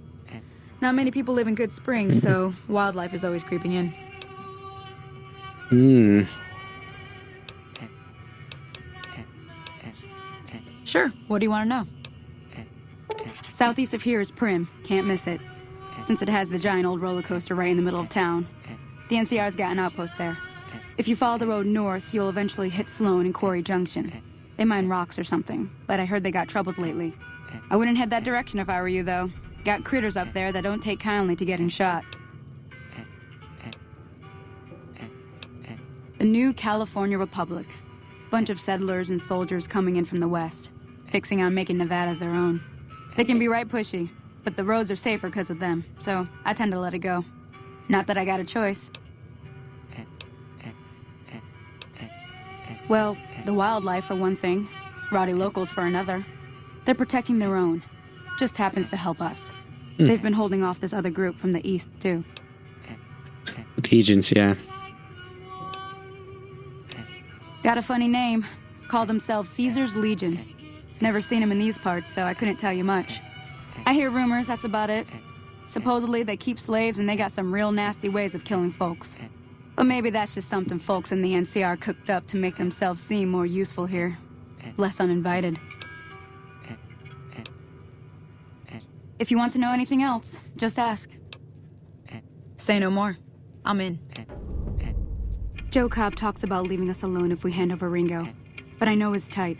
Not many people live in Good Springs, so wildlife is always creeping in. Sure, what do you want to know? Southeast of here is Prim, can't miss it. Since it has the giant old roller coaster right in the middle of town. The NCR's got an outpost there. If you follow the road north, you'll eventually hit Sloan and Quarry Junction. They mine rocks or something, but I heard they got troubles lately. I wouldn't head that direction if I were you, though. Got critters up there that don't take kindly to getting shot. The new California Republic. Bunch of settlers and soldiers coming in from the west, fixing on making Nevada their own. They can be right pushy, but the roads are safer because of them, so I tend to let it go. Not that I got a choice. Well, the wildlife for one thing, rowdy locals for another. They're protecting their own. Just happens to help us. They've been holding off this other group from the east, too. Legions, yeah. Got a funny name. Call themselves Caesar's Legion. Never seen them in these parts, so I couldn't tell you much. I hear rumors, that's about it. Supposedly they keep slaves and they got some real nasty ways of killing folks. But maybe that's just something folks in the NCR cooked up to make themselves seem more useful here. Less uninvited. If you want to know anything else, just ask. Say no more. I'm in. Joe Cobb talks about leaving us alone if we hand over Ringo. But I know his type.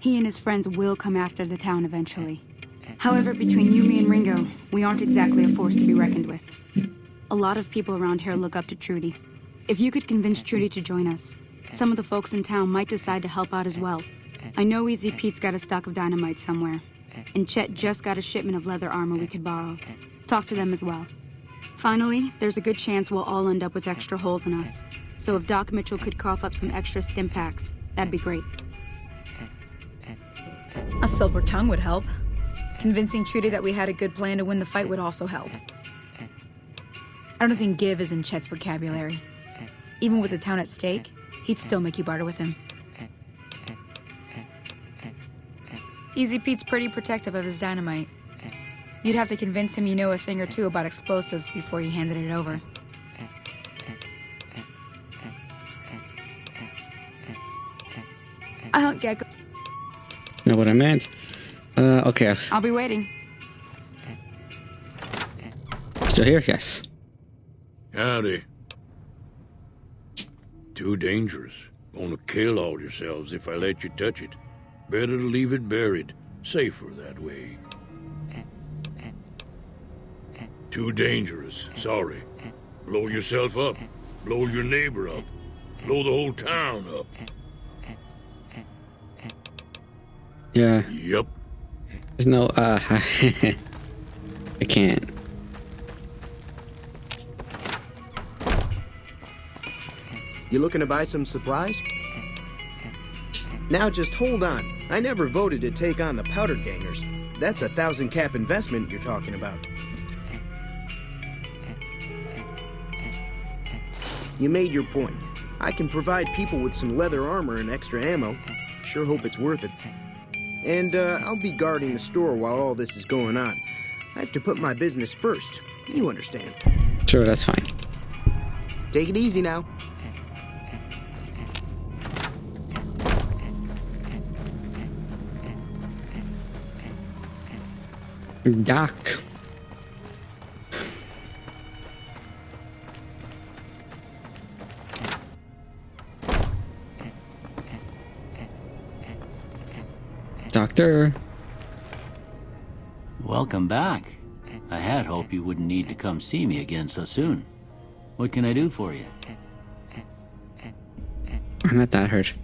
He and his friends will come after the town eventually. However, between you, me, and Ringo, we aren't exactly a force to be reckoned with. A lot of people around here look up to Trudy. If you could convince Trudy to join us, some of the folks in town might decide to help out as well. I know Easy Pete's got a stock of dynamite somewhere, and Chet just got a shipment of leather armor we could borrow. Talk to them as well. Finally, there's a good chance we'll all end up with extra holes in us. So if Doc Mitchell could cough up some extra stim packs, that'd be great. A silver tongue would help. Convincing Trudy that we had a good plan to win the fight would also help. I don't think give is in Chet's vocabulary. Even with the town at stake, he'd still make you barter with him. Easy Pete's pretty protective of his dynamite. You'd have to convince him you know a thing or two about explosives before you handed it over. I hunt Gecko. Not what I meant. Okay. I'll be waiting. Still here? Yes. Howdy. Too dangerous. Gonna kill all yourselves if I let you touch it. Better to leave it buried. Safer that way. Too dangerous. Sorry. Blow yourself up. Blow your neighbor up. Blow the whole town up. Yeah. Yep. There's no, I can't. You looking to buy some supplies? Now just hold on. I never voted to take on the powder gangers. That's a 1,000 cap investment you're talking about. You made your point. I can provide people with some leather armor and extra ammo. Sure hope it's worth it. And I'll be guarding the store while all this is going on. I have to put my business first. You understand. Sure, that's fine. Take it easy now. Doc. Doctor. Welcome back. I had hoped you wouldn't need to come see me again so soon. What can I do for you? I'm not that hurt.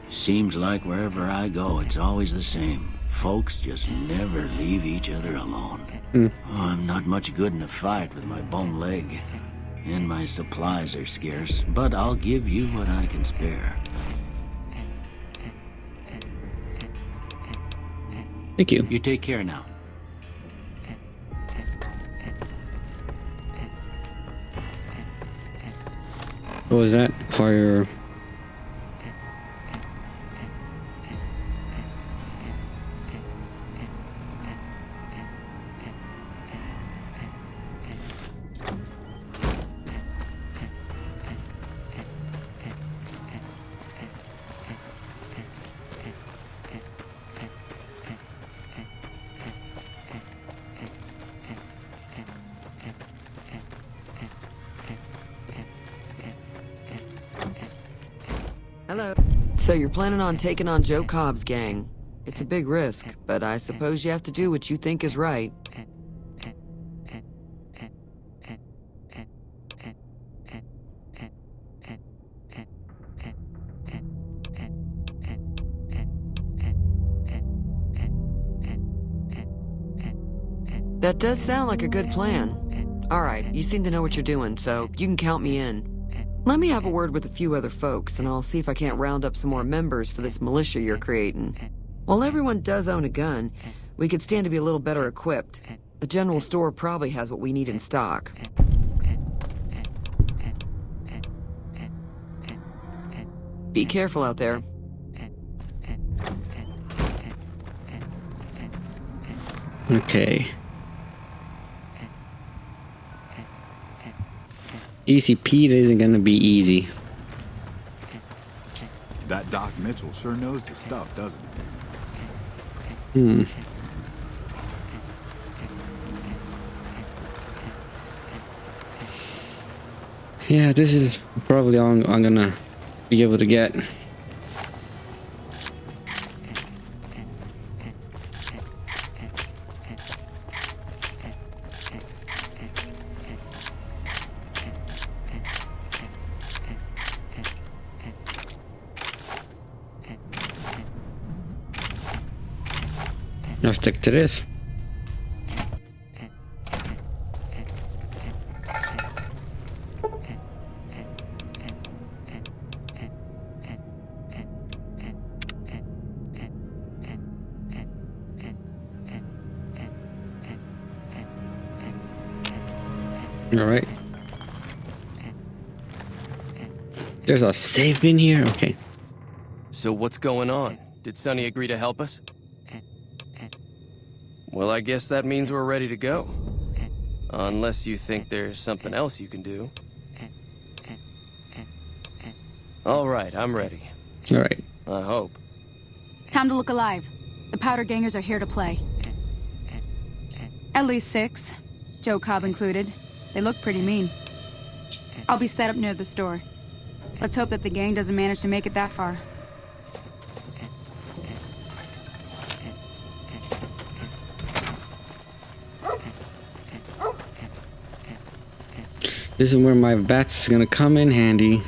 Seems like wherever I go, it's always the same. Folks just never leave each other alone. Oh, I'm not much good in a fight with my bum leg. And my supplies are scarce, but I'll give you what I can spare. Thank you. You take care now. What was that? Courier. Hello. So you're planning on taking on Joe Cobb's gang. It's a big risk, but I suppose you have to do what you think is right. That does sound like a good plan. All right, you seem to know what you're doing, so you can count me in. Let me have a word with a few other folks, and I'll see if I can't round up some more members for this militia you're creating. While everyone does own a gun, we could stand to be a little better equipped. The general store probably has what we need in stock. Be careful out there. Okay. Easy Pete isn't gonna be easy. That Doc Mitchell sure knows his stuff, doesn't he? Yeah, this is probably all I'm gonna be able to get. I'll stick to this. All right. There's a safe in here. Okay. So what's going on? Did Sonny agree to help us? Well, I guess that means we're ready to go. Unless you think there's something else you can do. All right, I'm ready. All right. I hope. Time to look alive. The powder gangers are here to play. At least 6, Joe Cobb included. They look pretty mean. I'll be set up near the store. Let's hope that the gang doesn't manage to make it that far. This is where my bats is gonna come in handy.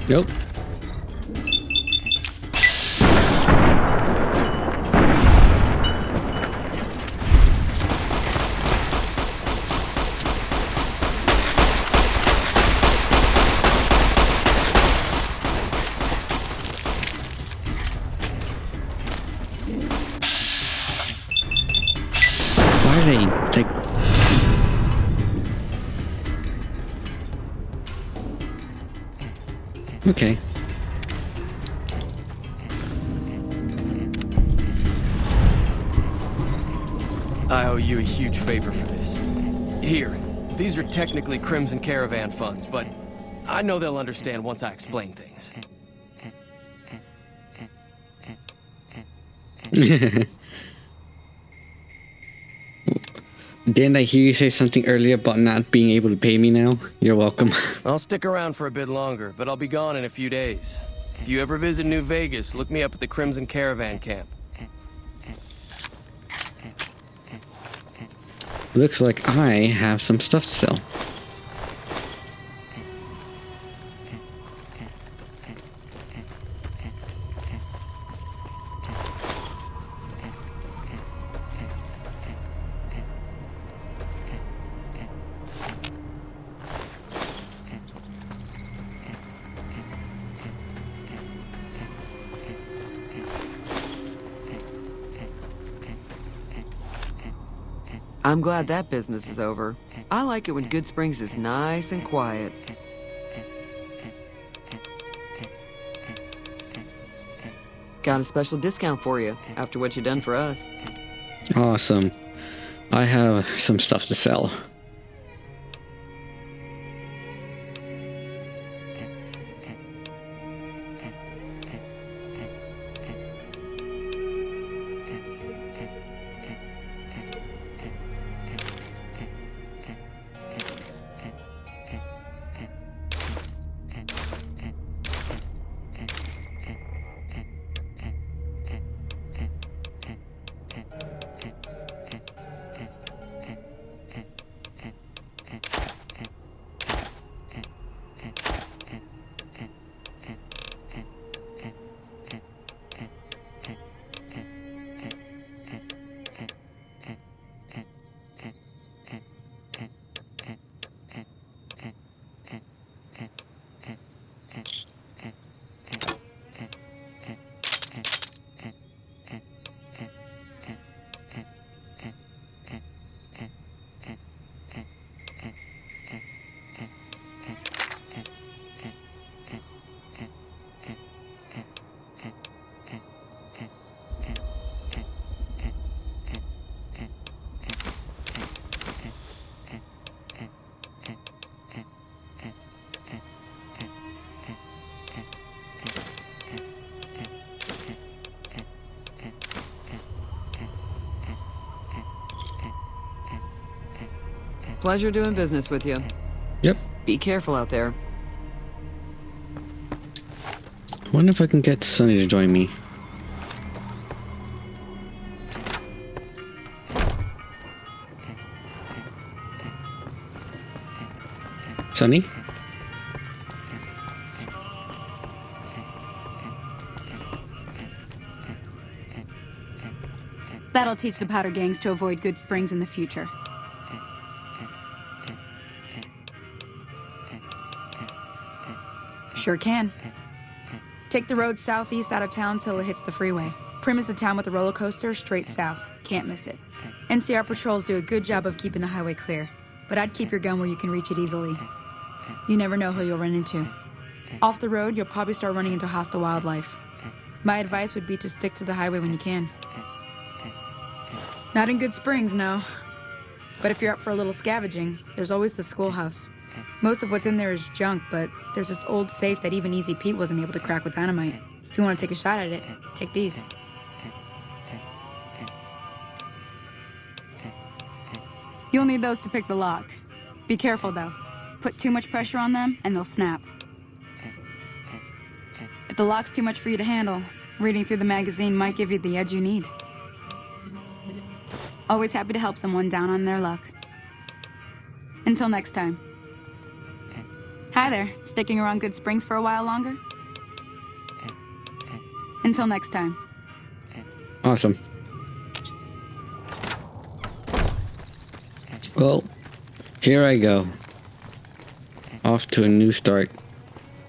Nope. Why are they like? Okay. I owe you a huge favor for this. Here, these are technically Crimson Caravan funds, but I know they'll understand once I explain things. Didn't I hear you say something earlier about not being able to pay me now? You're welcome. I'll stick around for a bit longer, but I'll be gone in a few days. If you ever visit New Vegas, look me up at the Crimson Caravan camp. Looks like I have some stuff to sell. I'm glad that business is over. I like it when Good Springs is nice and quiet. Got a special discount for you after what you done for us. Awesome. I have some stuff to sell. Pleasure doing business with you. Yep. Be careful out there. Wonder if I can get Sunny to join me. Sunny? That'll teach the powder gangs to avoid Good Springs in the future. Sure can. Take the road southeast out of town till it hits the freeway. Prim is the town with the roller coaster straight south. Can't miss it. NCR patrols do a good job of keeping the highway clear, but I'd keep your gun where you can reach it easily. You never know who you'll run into. Off the road, you'll probably start running into hostile wildlife. My advice would be to stick to the highway when you can. Not in Good Springs, no. But if you're up for a little scavenging, there's always the schoolhouse. Most of what's in there is junk, but there's this old safe that even Easy Pete wasn't able to crack with dynamite. If you want to take a shot at it, take these. You'll need those to pick the lock. Be careful, though. Put too much pressure on them, and they'll snap. If the lock's too much for you to handle, reading through the magazine might give you the edge you need. Always happy to help someone down on their luck. Until next time. Hi there, sticking around Good Springs for a while longer? Until next time. Awesome. Well, here I go. Off to a new start.